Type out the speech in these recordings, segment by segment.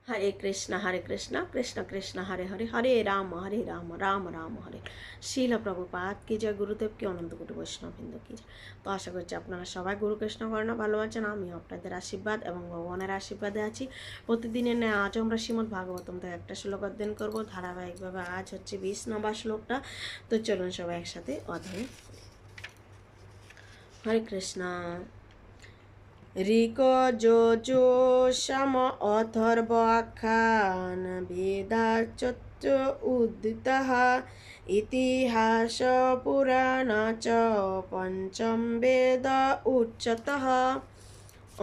हरे कृष्णा कृष्ण कृष्ण हरे हरे हरे राम राम राम हरे। শিল প্রভুপাদ কি জয়, গুরুদেব কি, অনন্ত কোটি বৈষ্ণববৃন্দ কি জয়। তো আশা করছি আপনারা সবাই গুরু কৃষ্ণ কর্ণে ভালো আছেন। আমি আপনাদের আশীর্বাদ এবং ভগবানের আশীর্বাদে আছি। প্রতিদিনের ন্যায় আজ আমরা শ্রীমদ্ ভাগবতম থেকে একটা শ্লোক অধ্যয়ন করবো ধারাবাহিকভাবে। আজ হচ্ছে 20 নম্বর শ্লোকটা। তো চলুন সবাই একসাথে অধ্যয়ন। হরে কৃষ্ণ। ঋক যজু সাম অথর্বাখ্যান বেদাচ্যুত উদিতঃ ইতিহাস পুরাণ চ পঞ্চম বেদ উচ্চতঃ।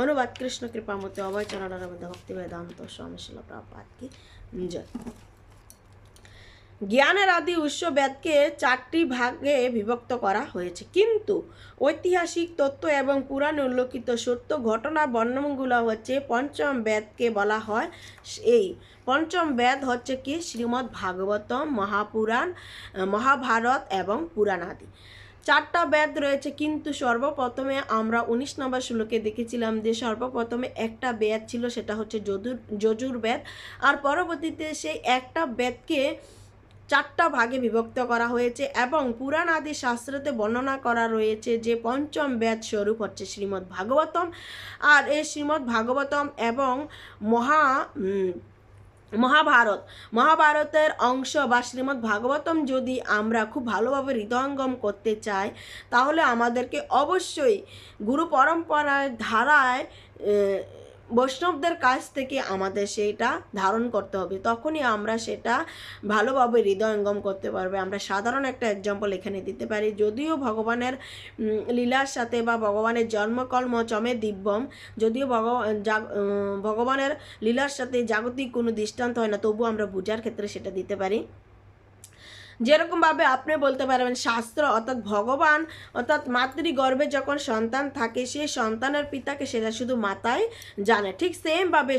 অনুবাদ কৃষ্ণ কৃপামূর্তি অভয় চরণারবিন্দ ভক্তি বেদান্ত স্বামী শিল প্রভুপাদ কি জয়। জ্ঞানের আদি উৎস বেদকে 4টি ভাগে বিভক্ত করা হয়েছে, কিন্তু ঐতিহাসিক তত্ত্ব এবং পুরাণে উল্লেখিত সত্য ঘটনা বর্ণনাগুলো হচ্ছে পঞ্চম বেদকে বলা হয়। এই পঞ্চম বেদ হচ্ছে কি শ্রীমদ্ ভাগবতম, মহাপুরাণ, মহাভারত এবং পুরাণ আদি। 4টা বেদ রয়েছে, কিন্তু সর্বপ্রথমে আমরা 19 নম্বর শ্লোকে দেখেছিলাম যে সর্বপ্রথমে একটা বেদ ছিল, সেটা হচ্ছে যজুর্বেদ। আর পরবর্তীতে সেই একটা বেদকে 4টা ভাগে বিভক্ত করা হয়েছে এবং পুরাণ আদি শাস্ত্রতে বর্ণনা করা রয়েছে যে পঞ্চম বেদ স্বরূপ হচ্ছে শ্রীমদ্ ভাগবতম। আর এই শ্রীমদ্ ভাগবতম এবং মহাভারতের অংশ বা শ্রীমদ্ ভাগবতম যদি আমরা খুব ভালোভাবে হৃদয়ঙ্গম করতে চাই, তাহলে আমাদেরকে অবশ্যই গুরু পরম্পরার ধারায় বৈষ্ণবদের কাছ থেকে আমাদের সেইটা ধারণ করতে হবে, তখনই আমরা সেটা ভালোভাবে হৃদয়ঙ্গম করতে পারবে। আমরা সাধারণ একটা এক্সাম্পল এখানে দিতে পারি। যদিও ভগবানের লীলার সাথে বা ভগবানের জন্মকর্ম চমে দিব্যম, যদিও ভগবানের লীলার সাথে জাগতিক কোনো দৃষ্টান্ত হয় না, তবুও আমরা বোঝার ক্ষেত্রে সেটা দিতে পারি। যেরকমভাবে আপনি বলতে পারবেন শাস্ত্র অর্থাৎ ভগবান অর্থাৎ মাতৃগর্ভে যখন সন্তান থাকে, সেই সন্তানের পিতাকে সেটা শুধু মাতাই জানে, ঠিক সেমভাবে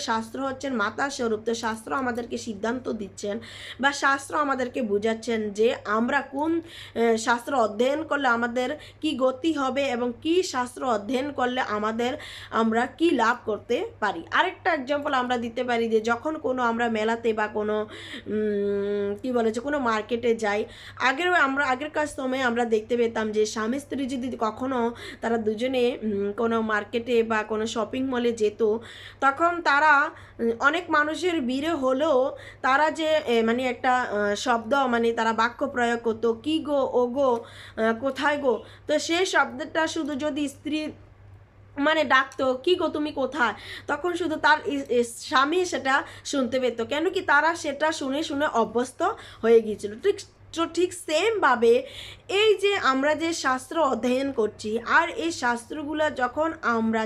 শাস্ত্র হচ্ছেন মাতা স্বরূপ। তো শাস্ত্র আমাদেরকে সিদ্ধান্ত দিচ্ছেন বা শাস্ত্র আমাদেরকে বোঝাচ্ছেন যে আমরা কোন শাস্ত্র অধ্যয়ন করলে আমাদের কি গতি হবে এবং কি শাস্ত্র অধ্যয়ন করলে আমরা কি লাভ করতে পারি। আরেকটা এক্সাম্পল আমরা দিতে পারি যে যখন কোনো আমরা মেলাতে বা কোনো কি বলে কোনো মার্কেটে যাই, আগেরকার সময়ে আমরা দেখতে পেতাম যে স্বামী স্ত্রী যদি কখনো তারা দুজনে কোনো মার্কেটে বা কোনো শপিং মলে যেত, তখন তারা অনেক মানুষের ভিড়ে হলেও তারা যে মানে একটা শব্দ তারা বাক্য প্রয়োগ করতো, কি গো ও গো কোথায় গো, তো সেই শব্দটা শুধু যদি স্ত্রী ডাকতো কি গো তুমি কোথায়, তখন শুধু তার স্বামী সেটা শুনতে পেত, কেন কি তারা সেটা শুনে শুনে অভ্যস্ত হয়ে গিয়েছিল। ঠিক সেমভাবে এই যে আমরা যে শাস্ত্র অধ্যয়ন করছি, আর এই শাস্ত্রগুলো যখন আমরা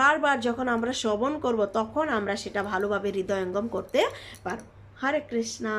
বারবার যখন আমরা শ্রবণ করব, তখন আমরা সেটা ভালোভাবে হৃদয়ঙ্গম করতে পারব। হরে কৃষ্ণা।